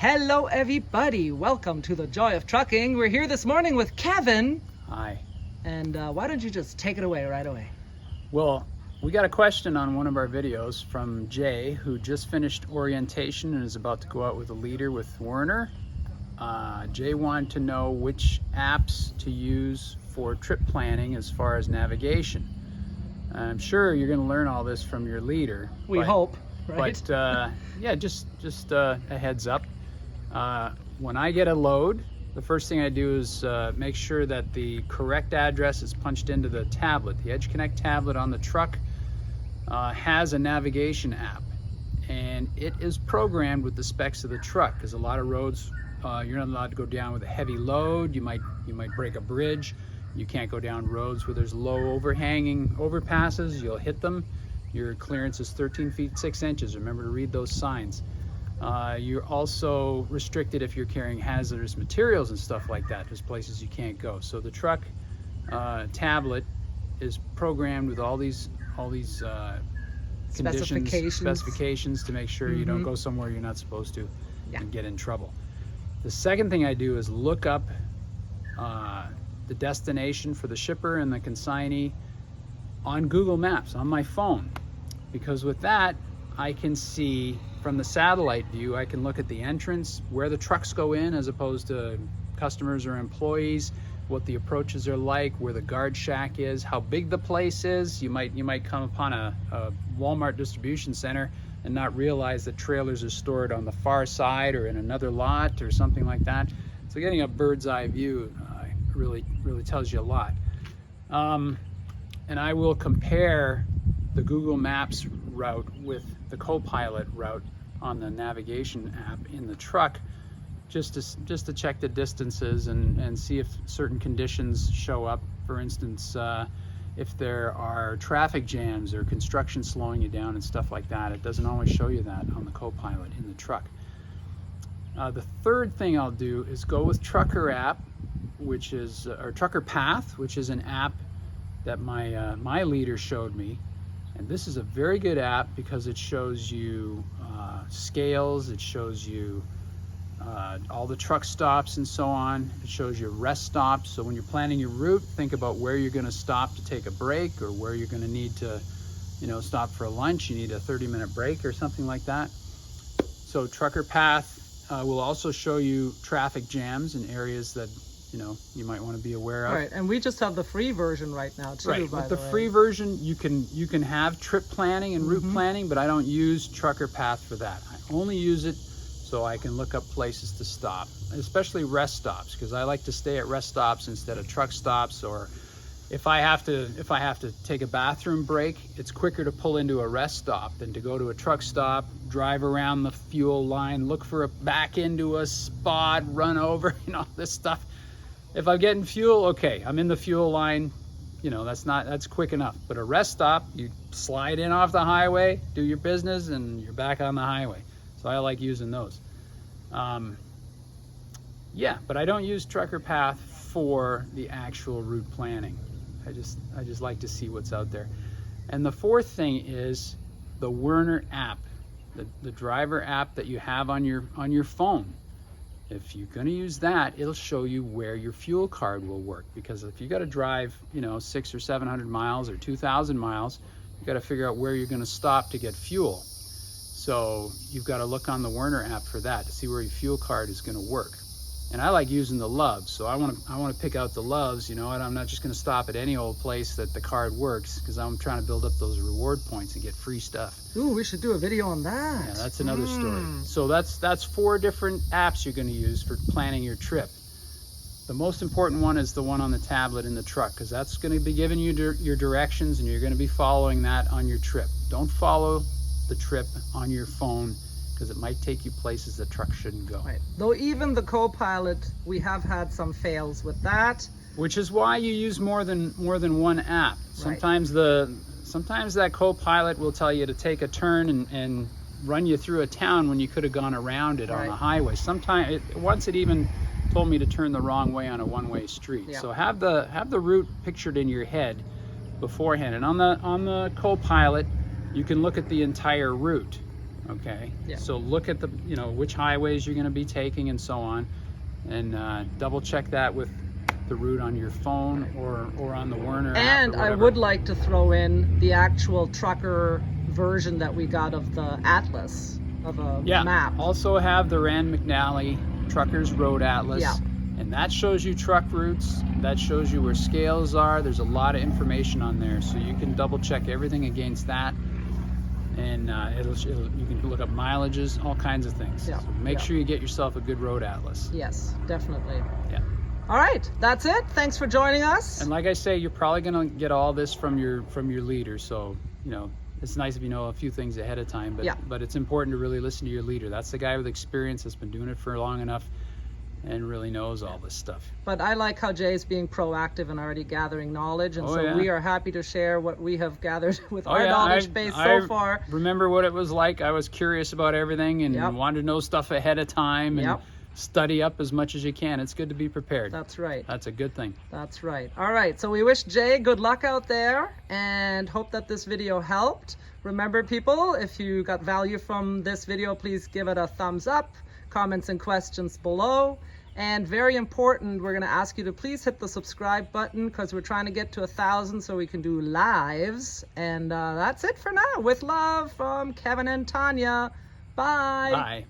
Hello everybody, welcome to the Joy of Trucking. We're here this morning with Kevin. Hi. And why don't you just take it away right away? Well, we got a question on one of our videos from Jay, who just finished orientation and is about to go out with a leader with Werner. Jay wanted to know which apps to use for trip planning as far as navigation. I'm sure you're going to learn all this from your leader. We hope, right? But yeah, just a heads up. When I get a load, the first thing I do is make sure that the correct address is punched into the tablet. The Edge Connect tablet on the truck has a navigation app, and it is programmed with the specs of the truck, because a lot of roads you're not allowed to go down with a heavy load. You might break a bridge. You can't go down roads where there's low overhanging overpasses. You'll hit them. Your clearance is 13 feet 6 inches. Remember to read those signs. You're also restricted if you're carrying hazardous materials and stuff like that. There's places you can't go. So the truck tablet is programmed with all these conditions, specifications to make sure you don't go somewhere you're not supposed to and get in trouble. The second thing I do is look up the destination for the shipper and the consignee on Google Maps on my phone, because with that I can see from the satellite view, I can look at the entrance, where the trucks go in as opposed to customers or employees, what the approaches are like, where the guard shack is, how big the place is. You might come upon a Walmart distribution center and not realize that trailers are stored on the far side or in another lot or something like that. So getting a bird's eye view really tells you a lot. And I will compare the Google Maps route with the co-pilot route on the navigation app in the truck, just to check the distances and see if certain conditions show up. For instance, if there are traffic jams or construction slowing you down and stuff like that. It doesn't always show you that on the co-pilot in the truck. The third thing I'll do is go with Trucker App, which is or Trucker Path, which is an app that my leader showed me. And this is a very good app because it shows you scales, it shows you all the truck stops and so on. It shows you rest stops. So when you're planning your route, think about where you're going to stop to take a break, or where you're going to need to, stop for a lunch. You need a 30-minute break or something like that. So Trucker Path will also show you traffic jams in areas that you might want to be aware of. Right, and we just have the free version right now too. Right, with the free version, you can have trip planning and route planning, but I don't use Trucker Path for that. I only use it so I can look up places to stop, especially rest stops, because I like to stay at rest stops instead of truck stops. Or if I have to take a bathroom break, it's quicker to pull into a rest stop than to go to a truck stop, drive around the fuel line, look for back into a spot, run over, this stuff. If I'm getting fuel, okay, I'm in the fuel line, that's quick enough. But a rest stop, you slide in off the highway, do your business, and you're back on the highway. So I like using those. Yeah, but I don't use Trucker Path for the actual route planning. I just like to see what's out there. And the fourth thing is the Werner app, the driver app that you have on your phone. If you're going to use that, it'll show you where your fuel card will work, because if you got to drive 600 or 700 miles or 2,000 miles, you got to figure out where you're going to stop to get fuel. So you've got to look on the Werner app for that to see where your fuel card is going to work. And I like using the loves, so I want to pick out the loves, and I'm not just going to stop at any old place that the card works, because I'm trying to build up those reward points and get free stuff. Ooh, we should do a video on that. Yeah, that's another story. So that's 4 different apps you're going to use for planning your trip. The most important one is the one on the tablet in the truck, because that's going to be giving you your directions, and you're going to be following that on your trip. Don't follow the trip on your phone, because it might take you places the truck shouldn't go. Right. Though even the co-pilot, we have had some fails with that. Which is why you use more than one app. Sometimes sometimes that co-pilot will tell you to take a turn and run you through a town when you could have gone around it on the highway. Sometimes once it even told me to turn the wrong way on a one-way street. Yeah. So have the route pictured in your head beforehand. And on the co-pilot, you can look at the entire route. Okay. Yeah. So look at the, which highways you're going to be taking and so on, and double check that with the route on your phone or on the Werner app. And I would like to throw in the actual trucker version that we got of the atlas, of a map. Also have the Rand Mcnally Truckers Road Atlas. Yeah. And that shows you truck routes. That shows you where scales are. There's a lot of information on there, so you can double check everything against that. And you can look up mileages, all kinds of things. Yeah. So make sure you get yourself a good road atlas. Yes, definitely. Yeah. All right, that's it. Thanks for joining us. And like I say, you're probably gonna get all this from your leader. So it's nice if you know a few things ahead of time. But it's important to really listen to your leader. That's the guy with experience that's been doing it for long enough and really knows all this stuff. But I like how Jay's being proactive and already gathering knowledge, and we are happy to share what we have gathered with our knowledge base so far. Remember what it was like. I was curious about everything and wanted to know stuff ahead of time and study up as much as you can. It's good to be prepared. That's right. That's a good thing. That's right. All right, so we wish Jay good luck out there and hope that this video helped. Remember, people, if you got value from this video, please give it a thumbs up, comments and questions below. And very important, we're going to ask you to please hit the subscribe button because we're trying to get to 1,000 so we can do lives. And that's it for now. With love from Kevin and Tanya. Bye. Bye.